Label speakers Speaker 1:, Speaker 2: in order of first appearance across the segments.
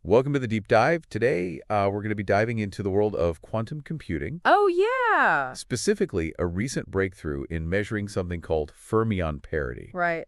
Speaker 1: Welcome to the deep dive. Today, we're going to be diving into the world of quantum computing,
Speaker 2: Oh, yeah.
Speaker 1: specifically a recent breakthrough in measuring something called fermion parity.
Speaker 2: Right.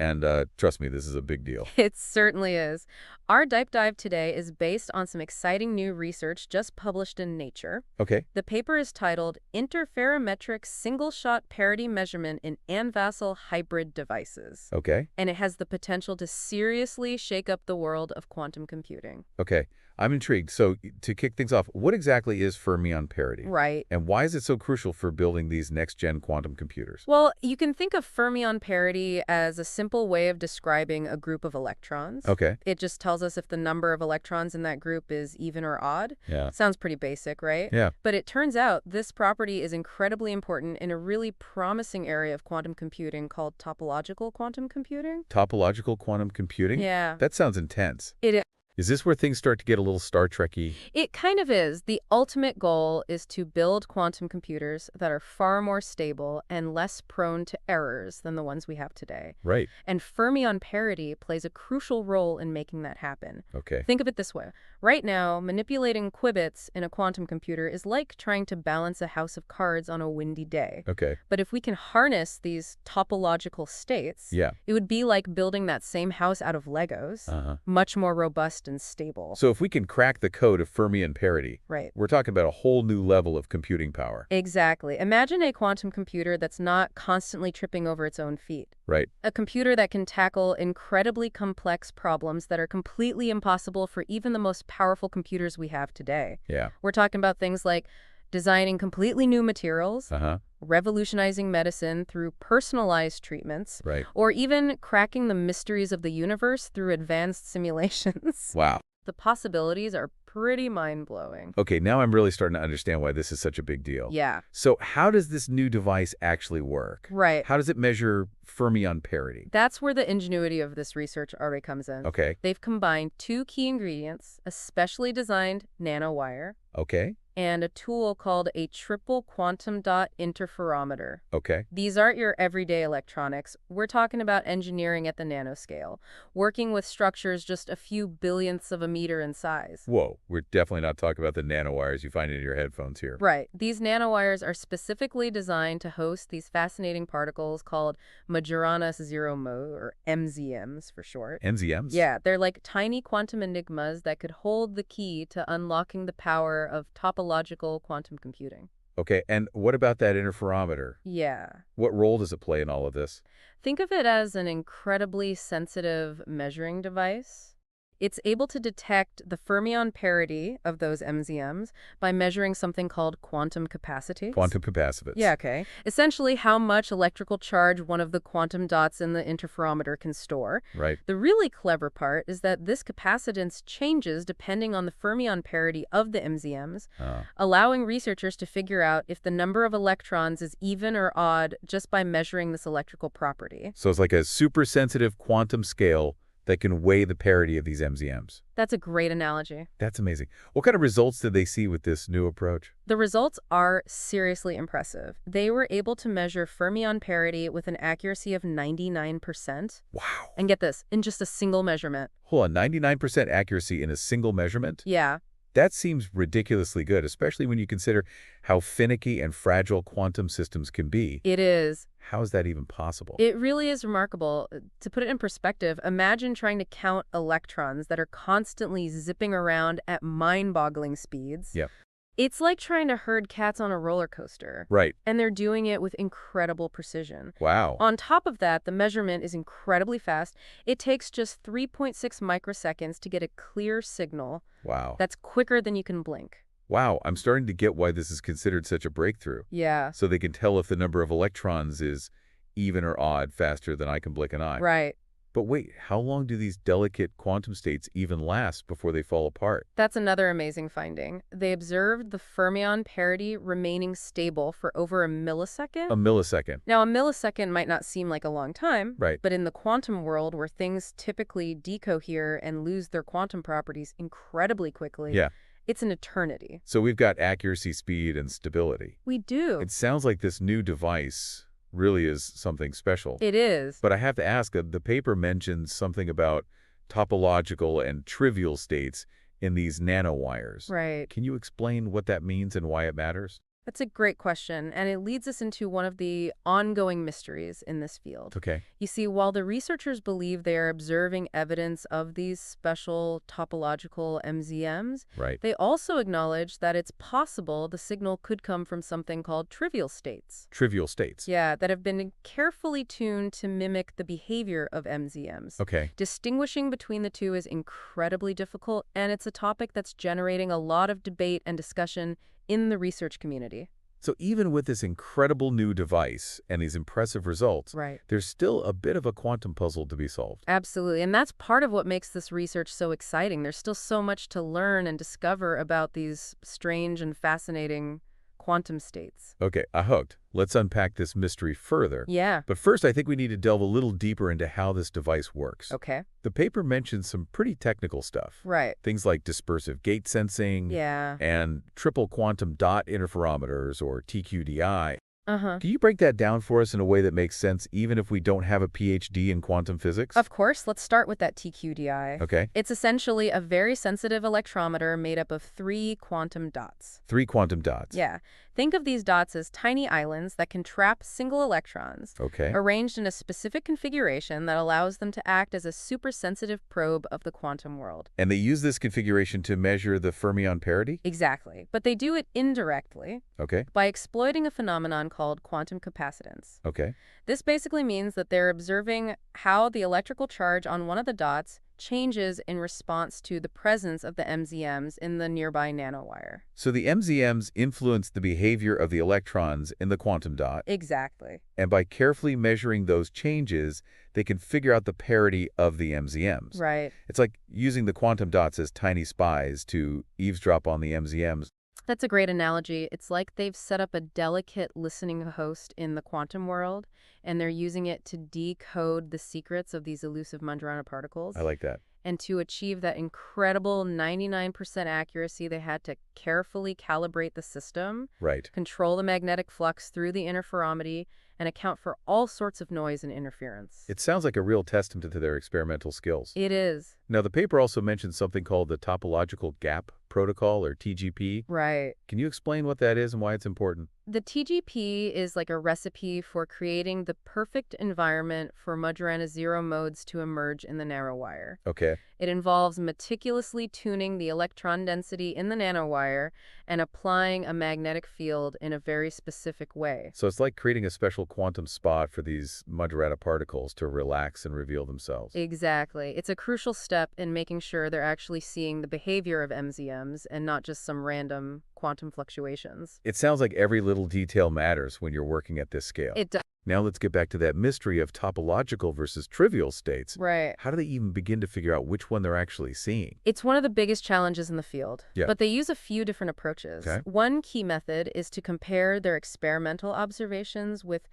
Speaker 1: And trust me, this is a big deal.
Speaker 2: It certainly is. Our deep dive today is based on some exciting new research just published in Nature.
Speaker 1: Okay.
Speaker 2: The paper is titled Interferometric Single-Shot Parity Measurement in Anvasal Hybrid Devices.
Speaker 1: Okay.
Speaker 2: And it has the potential to seriously shake up the world of quantum computing.
Speaker 1: Okay. I'm intrigued. So to kick things off, what exactly is fermion parity?
Speaker 2: Right.
Speaker 1: And why is it so crucial for building these next-gen quantum computers?
Speaker 2: Well, you can think of fermion parity as a simple way of describing a group of electrons.
Speaker 1: Okay.
Speaker 2: It just tells us if the number of electrons in that group is even or odd.
Speaker 1: Yeah.
Speaker 2: Sounds pretty basic, right?
Speaker 1: Yeah.
Speaker 2: But it turns out this property is incredibly important in a really promising area of quantum computing called topological quantum computing.
Speaker 1: Topological quantum computing?
Speaker 2: Yeah.
Speaker 1: That sounds intense.
Speaker 2: It
Speaker 1: Is this where things start to get a little Star Trek-y?
Speaker 2: It kind of is. The ultimate goal is to build quantum computers that are far more stable and less prone to errors than the ones we have today.
Speaker 1: Right.
Speaker 2: And fermion parity plays a crucial role in making that happen.
Speaker 1: Okay.
Speaker 2: Think of it this way. Right now, manipulating qubits in a quantum computer is like trying to balance a house of cards on a windy day.
Speaker 1: Okay.
Speaker 2: But if we can harness these topological states,
Speaker 1: Yeah.
Speaker 2: it would be like building that same house out of Legos,
Speaker 1: Uh-huh.
Speaker 2: much more robust and stable.
Speaker 1: So if we can crack the code of fermion parity,
Speaker 2: Right.
Speaker 1: we're talking about a whole new level of computing power.
Speaker 2: Exactly. Imagine a quantum computer that's not constantly tripping over its own feet.
Speaker 1: Right.
Speaker 2: A computer that can tackle incredibly complex problems that are completely impossible for even the most powerful computers we have today.
Speaker 1: Yeah.
Speaker 2: We're talking about things like designing completely new materials,
Speaker 1: Uh-huh.
Speaker 2: revolutionizing medicine through personalized treatments,
Speaker 1: Right.
Speaker 2: or even cracking the mysteries of the universe through advanced simulations.
Speaker 1: Wow.
Speaker 2: The possibilities are pretty mind-blowing.
Speaker 1: Okay, now I'm really starting to understand why this is such a big deal.
Speaker 2: Yeah,
Speaker 1: So how does this new device actually work?
Speaker 2: right.
Speaker 1: How does it measure fermion parity?
Speaker 2: That's where the ingenuity of this research already comes in.
Speaker 1: Okay.
Speaker 2: They've combined two key ingredients, a specially designed nanowire
Speaker 1: Okay.
Speaker 2: and a tool called a triple quantum dot interferometer.
Speaker 1: Okay.
Speaker 2: These aren't your everyday electronics. We're talking about engineering at the nanoscale, working with structures just a few billionths of a meter in size.
Speaker 1: Whoa. We're definitely not talking about the nanowires you find in your headphones here.
Speaker 2: Right. These nanowires are specifically designed to host these fascinating particles called Majorana Zero Mode, or MZMs for short.
Speaker 1: NZMs?
Speaker 2: Yeah, they're like tiny quantum enigmas that could hold the key to unlocking the power of topological quantum computing.
Speaker 1: Okay, and what about that interferometer?
Speaker 2: Yeah.
Speaker 1: What role does it play in all of this?
Speaker 2: Think of it as an incredibly sensitive measuring device. It's able to detect the fermion parity of those MZMs by measuring something called quantum capacitance.
Speaker 1: Quantum capacitance.
Speaker 2: Yeah, okay. Essentially, how much electrical charge one of the quantum dots in the interferometer can store.
Speaker 1: Right.
Speaker 2: The really clever part is that this capacitance changes depending on the fermion parity of the MZMs, allowing researchers to figure out if the number of electrons is even or odd just by measuring this electrical property.
Speaker 1: So it's like a super sensitive quantum scale that can weigh the parity of these MZMs.
Speaker 2: That's a great analogy.
Speaker 1: That's amazing. What kind of results did they see with this new approach?
Speaker 2: The results are seriously impressive. They were able to measure fermion parity with an accuracy of 99%.
Speaker 1: Wow.
Speaker 2: And get this, in just a single measurement.
Speaker 1: Hold on, 99% accuracy in a single measurement?
Speaker 2: Yeah.
Speaker 1: That seems ridiculously good, especially when you consider how finicky and fragile quantum systems can be.
Speaker 2: It is.
Speaker 1: How is that even possible?
Speaker 2: It really is remarkable. To put it in perspective, imagine trying to count electrons that are constantly zipping around at mind-boggling speeds.
Speaker 1: Yep.
Speaker 2: It's like trying to herd cats on a roller coaster.
Speaker 1: Right.
Speaker 2: And they're doing it with incredible precision.
Speaker 1: Wow.
Speaker 2: On top of that, the measurement is incredibly fast. It takes just 3.6 microseconds to get a clear signal.
Speaker 1: Wow.
Speaker 2: That's quicker than you can blink.
Speaker 1: Wow, I'm starting to get why this is considered such a breakthrough.
Speaker 2: Yeah.
Speaker 1: So they can tell if the number of electrons is even or odd faster than I can blink an eye.
Speaker 2: Right.
Speaker 1: But wait, how long do these delicate quantum states even last before they fall apart?
Speaker 2: That's another amazing finding. They observed the fermion parity remaining stable for over a millisecond.
Speaker 1: A millisecond.
Speaker 2: Now, a millisecond might not seem like a long time,
Speaker 1: Right.
Speaker 2: but in the quantum world where things typically decohere and lose their quantum properties incredibly quickly,
Speaker 1: Yeah.
Speaker 2: it's an eternity.
Speaker 1: So we've got accuracy, speed, and stability.
Speaker 2: We do.
Speaker 1: It sounds like this new device really is something special.
Speaker 2: It is.
Speaker 1: But I have to ask, the paper mentions something about topological and trivial states in these nanowires.
Speaker 2: Right.
Speaker 1: Can you explain what that means and why it matters?
Speaker 2: That's a great question, and it leads us into one of the ongoing mysteries in this field.
Speaker 1: Okay.
Speaker 2: You see, while the researchers believe they are observing evidence of these special topological MZMs,
Speaker 1: Right.
Speaker 2: they also acknowledge that it's possible the signal could come from something called trivial states.
Speaker 1: Trivial states.
Speaker 2: Yeah, that have been carefully tuned to mimic the behavior of MZMs.
Speaker 1: Okay.
Speaker 2: Distinguishing between the two is incredibly difficult, and it's a topic that's generating a lot of debate and discussion in the research community.
Speaker 1: So even with this incredible new device and these impressive results,
Speaker 2: Right.
Speaker 1: there's still a bit of a quantum puzzle to be solved.
Speaker 2: Absolutely. And that's part of what makes this research so exciting. There's still so much to learn and discover about these strange and fascinating quantum states.
Speaker 1: Okay, I hooked. Let's unpack this mystery further.
Speaker 2: Yeah.
Speaker 1: But first, I think we need to delve a little deeper into how this device works.
Speaker 2: Okay.
Speaker 1: The paper mentions some pretty technical stuff.
Speaker 2: Right.
Speaker 1: Things like dispersive gate sensing
Speaker 2: Yeah.
Speaker 1: and triple quantum dot interferometers, or TQDI.
Speaker 2: Uh-huh.
Speaker 1: Can you break that down for us in a way that makes sense even if we don't have a PhD in quantum physics?
Speaker 2: Of course, let's start with that TQDI.
Speaker 1: Okay.
Speaker 2: It's essentially a very sensitive electrometer made up of 3 quantum dots.
Speaker 1: 3 quantum dots.
Speaker 2: Yeah. Think of these dots as tiny islands that can trap single electrons,
Speaker 1: Okay.
Speaker 2: arranged in a specific configuration that allows them to act as a super-sensitive probe of the quantum world.
Speaker 1: And they use this configuration to measure the fermion parity?
Speaker 2: Exactly. But they do it indirectly
Speaker 1: Okay.
Speaker 2: by exploiting a phenomenon called quantum capacitance.
Speaker 1: Okay.
Speaker 2: This basically means that they're observing how the electrical charge on one of the dots changes in response to the presence of the MZMs in the nearby nanowire.
Speaker 1: So the MZMs influence the behavior of the electrons in the quantum dot,
Speaker 2: Exactly.
Speaker 1: and by carefully measuring those changes, they can figure out the parity of the MZMs.
Speaker 2: Right.
Speaker 1: It's like using the quantum dots as tiny spies to eavesdrop on the MZMs.
Speaker 2: That's a great analogy. It's like they've set up a delicate listening host in the quantum world, and they're using it to decode the secrets of these elusive Majorana particles.
Speaker 1: I like that.
Speaker 2: And to achieve that incredible 99% accuracy, they had to carefully calibrate the system,
Speaker 1: Right.
Speaker 2: control the magnetic flux through the interferometry, and account for all sorts of noise and interference.
Speaker 1: It sounds like a real testament to their experimental skills.
Speaker 2: It is.
Speaker 1: Now, the paper also mentions something called the topological gap protocol, or TGP.
Speaker 2: Right.
Speaker 1: Can you explain what that is and why it's important?
Speaker 2: The TGP is like a recipe for creating the perfect environment for Majorana zero modes to emerge in the nanowire.
Speaker 1: Okay.
Speaker 2: It involves meticulously tuning the electron density in the nanowire and applying a magnetic field in a very specific way.
Speaker 1: So it's like creating a special quantum spot for these Majorana particles to relax and reveal themselves.
Speaker 2: Exactly. It's a crucial step in making sure they're actually seeing the behavior of MZMs and not just some random quantum fluctuations.
Speaker 1: It sounds like every little detail matters when you're working at this scale.
Speaker 2: It does.
Speaker 1: Now let's get back to that mystery of topological versus trivial states.
Speaker 2: Right.
Speaker 1: How do they even begin to figure out which one they're actually seeing?
Speaker 2: It's one of the biggest challenges in the field,
Speaker 1: Yeah.
Speaker 2: but they use a few different approaches.
Speaker 1: Okay.
Speaker 2: One key method is to compare their experimental observations with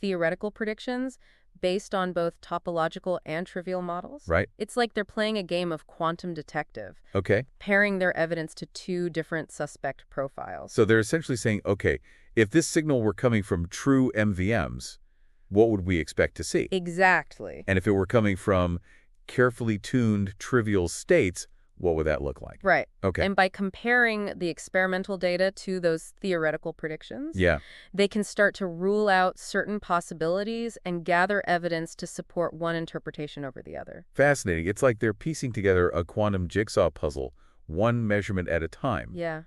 Speaker 2: theoretical predictions based on both topological and trivial models.
Speaker 1: Right.
Speaker 2: It's like they're playing a game of quantum detective,
Speaker 1: Okay.
Speaker 2: pairing their evidence to 2 different suspect profiles.
Speaker 1: So they're essentially saying, okay, if this signal were coming from true MVMs, what would we expect to see?
Speaker 2: Exactly.
Speaker 1: And if it were coming from carefully tuned trivial states, what would that look like?
Speaker 2: Right.
Speaker 1: Okay.
Speaker 2: And by comparing the experimental data to those theoretical predictions,
Speaker 1: Yeah.
Speaker 2: they can start to rule out certain possibilities and gather evidence to support one interpretation over the other.
Speaker 1: Fascinating. It's like they're piecing together a quantum jigsaw puzzle, one measurement at a time.
Speaker 2: Yeah.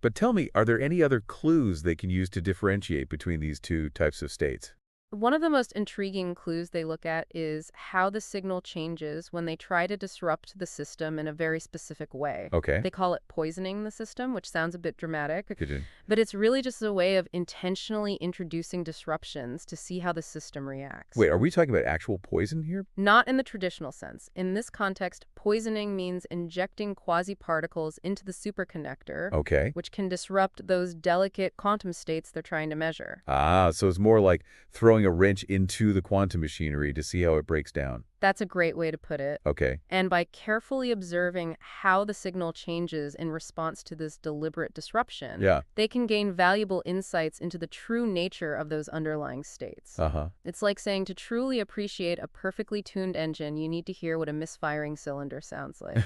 Speaker 1: But tell me, are there any other clues they can use to differentiate between these two types of states?
Speaker 2: One of the most intriguing clues they look at is how the signal changes when they try to disrupt the system in a very specific way.
Speaker 1: Okay.
Speaker 2: They call it poisoning the system, which sounds a bit dramatic,
Speaker 1: Could you?
Speaker 2: but it's really just a way of intentionally introducing disruptions to see how the system reacts.
Speaker 1: Wait, are we talking about actual poison here?
Speaker 2: Not in the traditional sense. In this context, poisoning means injecting quasi-particles into the superconductor,
Speaker 1: Okay.
Speaker 2: which can disrupt those delicate quantum states they're trying to measure.
Speaker 1: Ah, so it's more like throwing throwing a wrench into the quantum machinery to see how it breaks down.
Speaker 2: That's a great way to put it.
Speaker 1: Okay.
Speaker 2: And by carefully observing how the signal changes in response to this deliberate disruption,
Speaker 1: Yeah.
Speaker 2: they can gain valuable insights into the true nature of those underlying states.
Speaker 1: Uh-huh.
Speaker 2: It's like saying to truly appreciate a perfectly tuned engine, you need to hear what a misfiring cylinder sounds like.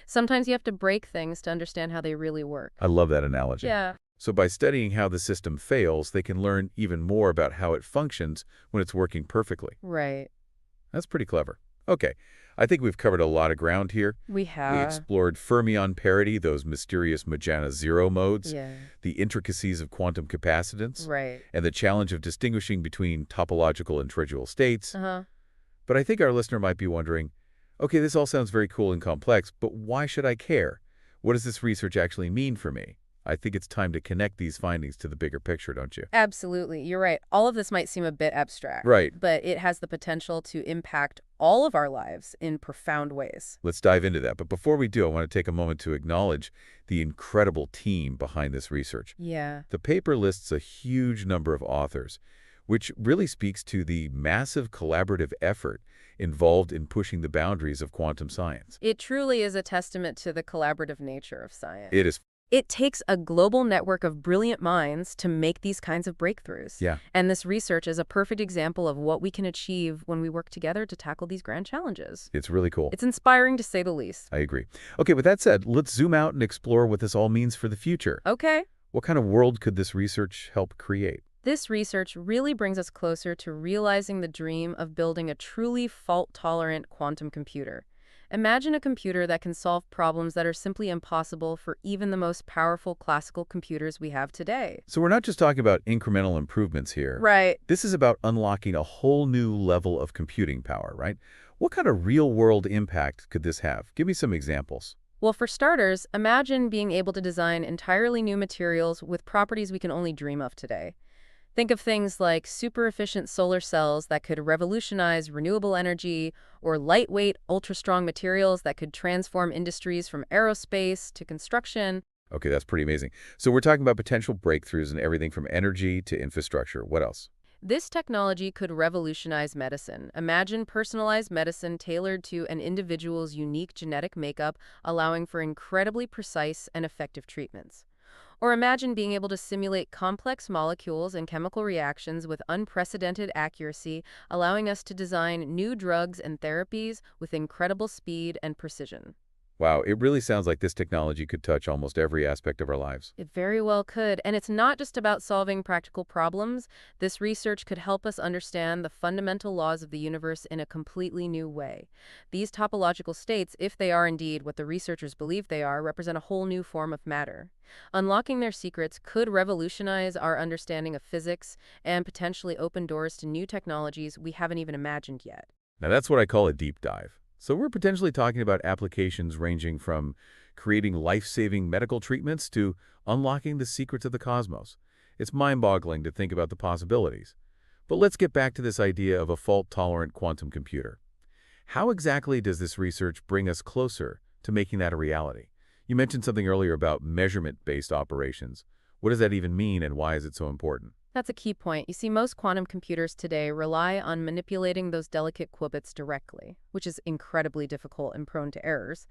Speaker 2: Sometimes you have to break things to understand how they really work.
Speaker 1: I love that analogy.
Speaker 2: Yeah.
Speaker 1: So by studying how the system fails, they can learn even more about how it functions when it's working perfectly.
Speaker 2: Right.
Speaker 1: That's pretty clever. Okay, I think we've covered a lot of ground here.
Speaker 2: We
Speaker 1: We
Speaker 2: have.
Speaker 1: explored fermion parity, those mysterious magenta zero modes,
Speaker 2: Yeah.
Speaker 1: the intricacies of quantum capacitance,
Speaker 2: Right.
Speaker 1: and the challenge of distinguishing between topological and trivial states.
Speaker 2: Uh-huh.
Speaker 1: But I think our listener might be wondering, okay, this all sounds very cool and complex, but why should I care? What does this research actually mean for me? I think it's time to connect these findings to the bigger picture, don't you?
Speaker 2: Absolutely. You're right. All of this might seem a bit abstract.
Speaker 1: Right.
Speaker 2: But it has the potential to impact all of our lives in profound ways.
Speaker 1: Let's dive into that. But before we do, I want to take a moment to acknowledge the incredible team behind this research.
Speaker 2: Yeah.
Speaker 1: The paper lists a huge number of authors, which really speaks to the massive collaborative effort involved in pushing the boundaries of quantum science.
Speaker 2: It truly is a testament to the collaborative nature of science.
Speaker 1: It is.
Speaker 2: It takes a global network of brilliant minds to make these kinds of breakthroughs.
Speaker 1: Yeah.
Speaker 2: And this research is a perfect example of what we can achieve when we work together to tackle these grand challenges.
Speaker 1: It's really cool.
Speaker 2: It's inspiring to say the least.
Speaker 1: I agree. Okay, with that said, let's zoom out and explore what this all means for the future.
Speaker 2: Okay.
Speaker 1: What kind of world could this research help create?
Speaker 2: This research really brings us closer to realizing the dream of building a truly fault-tolerant quantum computer. Imagine a computer that can solve problems that are simply impossible for even the most powerful classical computers we have today.
Speaker 1: So we're not just talking about incremental improvements here.
Speaker 2: Right.
Speaker 1: This is about unlocking a whole new level of computing power, right? What kind of real-world impact could this have? Give me some examples.
Speaker 2: Well, for starters, imagine being able to design entirely new materials with properties we can only dream of today. Think of things like super-efficient solar cells that could revolutionize renewable energy, or lightweight, ultra-strong materials that could transform industries from aerospace to construction.
Speaker 1: Okay, that's pretty amazing. So we're talking about potential breakthroughs in everything from energy to infrastructure. What else?
Speaker 2: This technology could revolutionize medicine. Imagine personalized medicine tailored to an individual's unique genetic makeup, allowing for incredibly precise and effective treatments. Or imagine being able to simulate complex molecules and chemical reactions with unprecedented accuracy, allowing us to design new drugs and therapies with incredible speed and precision.
Speaker 1: Wow, it really sounds like this technology could touch almost every aspect of our lives.
Speaker 2: It very well could. And it's not just about solving practical problems. This research could help us understand the fundamental laws of the universe in a completely new way. These topological states, if they are indeed what the researchers believe they are, represent a whole new form of matter. Unlocking their secrets could revolutionize our understanding of physics and potentially open doors to new technologies we haven't even imagined yet.
Speaker 1: Now that's what I call a deep dive. So we're potentially talking about applications ranging from creating life-saving medical treatments to unlocking the secrets of the cosmos. It's mind-boggling to think about the possibilities. But let's get back to this idea of a fault-tolerant quantum computer. How exactly does this research bring us closer to making that a reality? You mentioned something earlier about measurement-based operations. What does that even mean, and why is it so important?
Speaker 2: That's a key point. You see, most quantum computers today rely on manipulating those delicate qubits directly, which is incredibly difficult and prone to errors.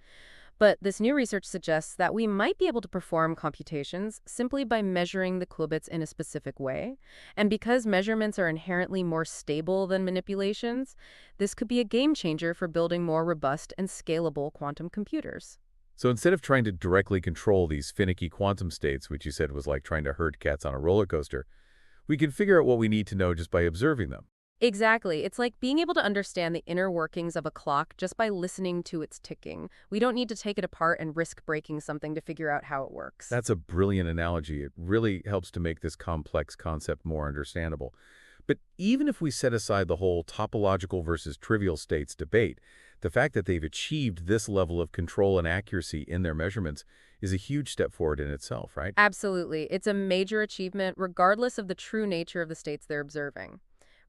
Speaker 2: But this new research suggests that we might be able to perform computations simply by measuring the qubits in a specific way. And because measurements are inherently more stable than manipulations, this could be a game changer for building more robust and scalable quantum computers.
Speaker 1: So instead of trying to directly control these finicky quantum states, which you said was like trying to herd cats on a roller coaster, we can figure out what we need to know just by observing them.
Speaker 2: Exactly. It's like being able to understand the inner workings of a clock just by listening to its ticking. We don't need to take it apart and risk breaking something to figure out how it works.
Speaker 1: That's a brilliant analogy. It really helps to make this complex concept more understandable. But even if we set aside the whole topological versus trivial states debate, the fact that they've achieved this level of control and accuracy in their measurements is a huge step forward in itself, right?
Speaker 2: Absolutely. It's a major achievement regardless of the true nature of the states they're observing.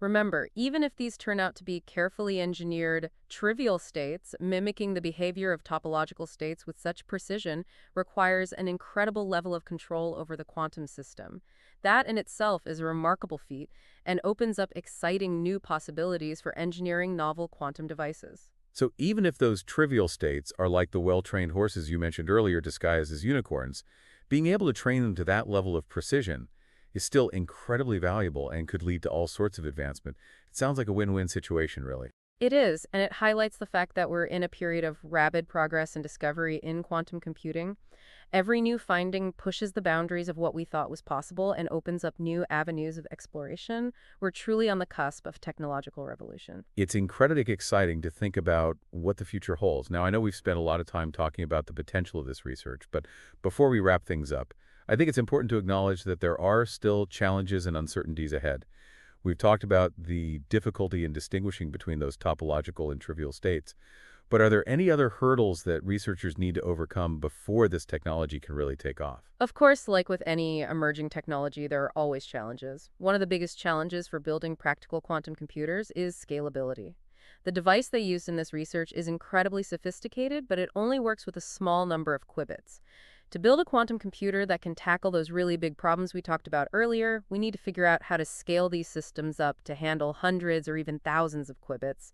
Speaker 2: Remember, even if these turn out to be carefully engineered, trivial states, mimicking the behavior of topological states with such precision requires an incredible level of control over the quantum system. That in itself is a remarkable feat and opens up exciting new possibilities for engineering novel quantum devices.
Speaker 1: So even if those trivial states are like the well-trained horses you mentioned earlier disguised as unicorns, being able to train them to that level of precision is still incredibly valuable and could lead to all sorts of advancement. It sounds like a win-win situation, really.
Speaker 2: It is, and it highlights the fact that we're in a period of rapid progress and discovery in quantum computing. Every new finding pushes the boundaries of what we thought was possible and opens up new avenues of exploration. We're truly on the cusp of technological revolution.
Speaker 1: It's incredibly exciting to think about what the future holds. Now, I know we've spent a lot of time talking about the potential of this research, but before we wrap things up, I think it's important to acknowledge that there are still challenges and uncertainties ahead. We've talked about the difficulty in distinguishing between those topological and trivial states. But are there any other hurdles that researchers need to overcome before this technology can really take off?
Speaker 2: Of course, like with any emerging technology, there are always challenges. One of the biggest challenges for building practical quantum computers is scalability. The device they used in this research is incredibly sophisticated, but it only works with a small number of qubits. To build a quantum computer that can tackle those really big problems we talked about earlier, we need to figure out how to scale these systems up to handle hundreds or even thousands of qubits.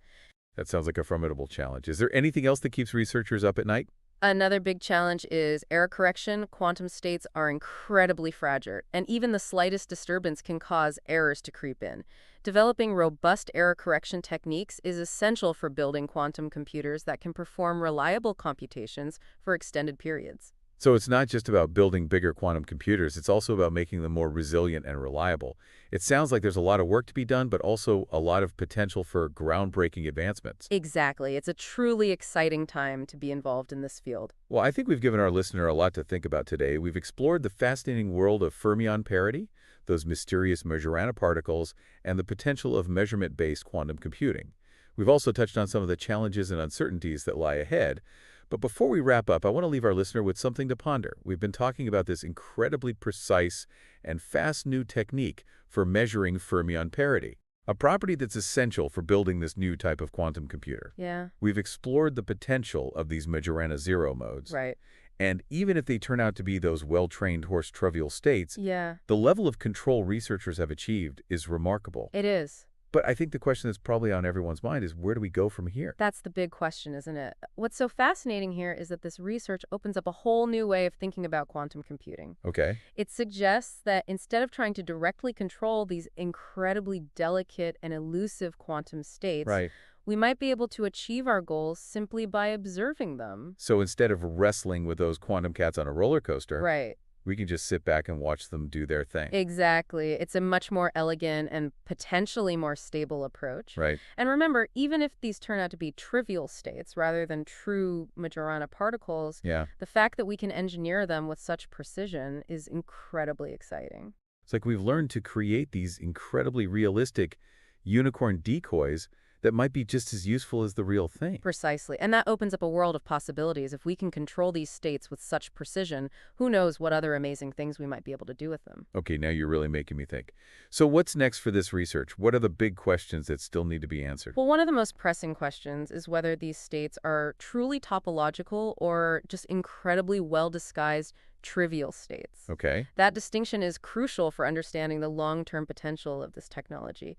Speaker 1: That sounds like a formidable challenge. Is there anything else that keeps researchers up at night?
Speaker 2: Another big challenge is error correction. Quantum states are incredibly fragile, and even the slightest disturbance can cause errors to creep in. Developing robust error correction techniques is essential for building quantum computers that can perform reliable computations for extended periods.
Speaker 1: So it's not just about building bigger quantum computers, it's also about making them more resilient and reliable. It sounds like there's a lot of work to be done, but also a lot of potential for groundbreaking advancements.
Speaker 2: Exactly. It's a truly exciting time to be involved in this field.
Speaker 1: Well, I think we've given our listener a lot to think about today. We've explored the fascinating world of fermion parity, those mysterious Majorana particles, and the potential of measurement-based quantum computing. We've also touched on some of the challenges and uncertainties that lie ahead. But before we wrap up, I want to leave our listener with something to ponder. We've been talking about this incredibly precise and fast new technique for measuring fermion parity, a property that's essential for building this new type of quantum computer.
Speaker 2: Yeah.
Speaker 1: We've explored the potential of these Majorana zero modes.
Speaker 2: Right.
Speaker 1: And even if they turn out to be those well-trained horse trivial states,
Speaker 2: Yeah,
Speaker 1: the level of control researchers have achieved is remarkable.
Speaker 2: it is.
Speaker 1: But I think the question that's probably on everyone's mind is, where do we go from here?
Speaker 2: That's the big question, isn't it? What's so fascinating here is that this research opens up a whole new way of thinking about quantum computing.
Speaker 1: Okay.
Speaker 2: It suggests that instead of trying to directly control these incredibly delicate and elusive quantum states,
Speaker 1: Right.
Speaker 2: we might be able to achieve our goals simply by observing them.
Speaker 1: So instead of wrestling with those quantum cats on a roller coaster,
Speaker 2: Right.
Speaker 1: we can just sit back and watch them do their thing.
Speaker 2: Exactly. It's a much more elegant and potentially more stable approach.
Speaker 1: Right.
Speaker 2: And remember, even if these turn out to be trivial states rather than true Majorana particles,
Speaker 1: Yeah.
Speaker 2: the fact that we can engineer them with such precision is incredibly exciting.
Speaker 1: It's like we've learned to create these incredibly realistic unicorn decoys that might be just as useful as the real thing.
Speaker 2: Precisely. And that opens up a world of possibilities. If we can control these states with such precision, who knows what other amazing things we might be able to do with them.
Speaker 1: Okay, now you're really making me think. So what's next for this research? What are the big questions that still need to be answered?
Speaker 2: Well, one of the most pressing questions is whether these states are truly topological or just incredibly well-disguised trivial states.
Speaker 1: Okay.
Speaker 2: That distinction is crucial for understanding the long-term potential of this technology.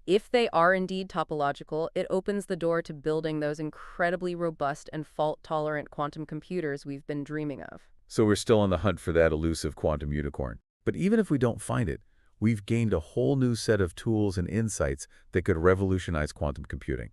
Speaker 2: If they are indeed topological, it opens the door to building those incredibly robust and fault-tolerant quantum computers we've been dreaming of.
Speaker 1: So we're still on the hunt for that elusive quantum unicorn. But even if we don't find it, we've gained a whole new set of tools and insights that could revolutionize quantum computing.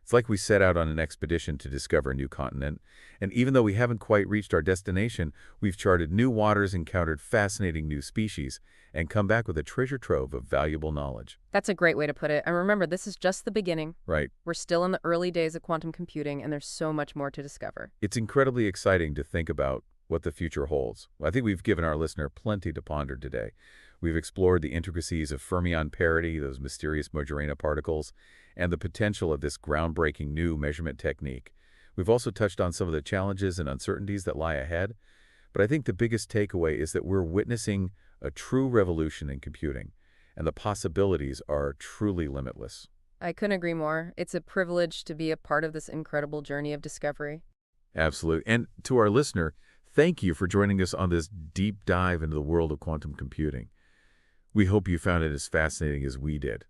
Speaker 1: It's like we set out on an expedition to discover a new continent, and even though we haven't quite reached our destination, we've charted new waters, encountered fascinating new species, and come back with a treasure trove of valuable knowledge.
Speaker 2: That's a great way to put it. And remember, this is just the beginning.
Speaker 1: Right.
Speaker 2: We're still in the early days of quantum computing, and there's so much more to discover.
Speaker 1: It's incredibly exciting to think about what the future holds. I think we've given our listener plenty to ponder today. We've explored the intricacies of fermion parity, those mysterious Majorana particles, and the potential of this groundbreaking new measurement technique. We've also touched on some of the challenges and uncertainties that lie ahead, but I think the biggest takeaway is that we're witnessing a true revolution in computing, and the possibilities are truly limitless.
Speaker 2: I couldn't agree more. It's a privilege to be a part of this incredible journey of discovery.
Speaker 1: Absolutely. And to our listener, thank you for joining us on this deep dive into the world of quantum computing. We hope you found it as fascinating as we did.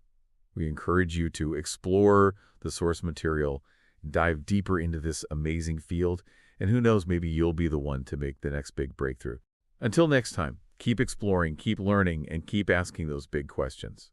Speaker 1: We encourage you to explore the source material, dive deeper into this amazing field, and who knows, maybe you'll be the one to make the next big breakthrough. Until next time, keep exploring, keep learning, and keep asking those big questions.